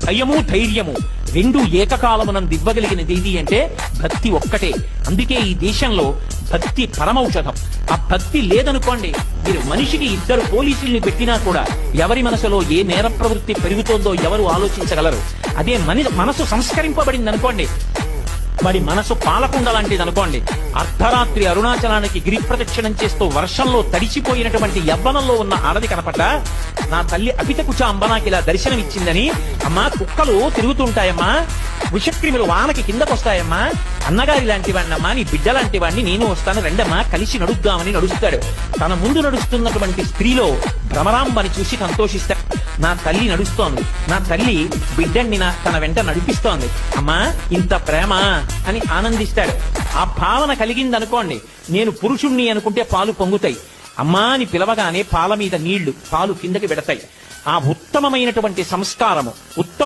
భయము ధైర్యము రెండు ఏకకాలమునందు ఇవ్వగలిగినది ఏది అంటే భక్తి ఒక్కటే. అందుకే ఈ దేశంలో భక్తి పరమౌషధం. ఆ భక్తి లేదనుకోండి, మీరు మనిషికి 2 పోలీసుల్ని పెట్టినా కూడా ఎవరి మనసులో ఏ నేర ప్రవృత్తి పెరుగుతోందో ఎవరు ఆలోచించగలరు. అదే మనసు సంస్కరింపబడింది అనుకోండి, వాడి మనసు పాలకుండ లాంటిది అనుకోండి. అర్ధరాత్రి అరుణాచలానికి గిరి ప్రదక్షిణం చేస్తూ వర్షంలో తడిచిపోయినటువంటి యవ్వనంలో ఉన్న ఆడది కనపడ్డా, నా తల్లి అపితకుచాంబ నాకు ఇలా దర్శనం ఇచ్చిందని, అమ్మా కుక్కలు తిరుగుతుంటాయమ్మా, విషక్రిములు వానకి కిందకొస్తాయమ్మా, అన్నగారి లాంటి వాడినమ్మా, నీ బిడ్డ లాంటి వాడిని నేను వస్తాను, రెండమ్మా కలిసి నడుద్దామని నడుస్తాడు. తన ముందు నడుస్తున్నటువంటి స్త్రీలో భ్రమరాంబని చూసి సంతోషిస్తాడు. నా తల్లి నడుస్తోంది, నా తల్లి బిడ్డని తన వెంట నడిపిస్తోంది, అమ్మా ఇంత ప్రేమ అని ఆనందిస్తాడు. ఆ భావన కలిగింది అనుకోండి, నేను పురుషుణ్ణి అనుకుంటే పాలు పొంగుతాయి. అమ్మా అని పిలవగానే పాల మీద నీళ్లు, పాలు కిందకి పెడతాయి. ఆ ఉత్తమమైనటువంటి సంస్కారము,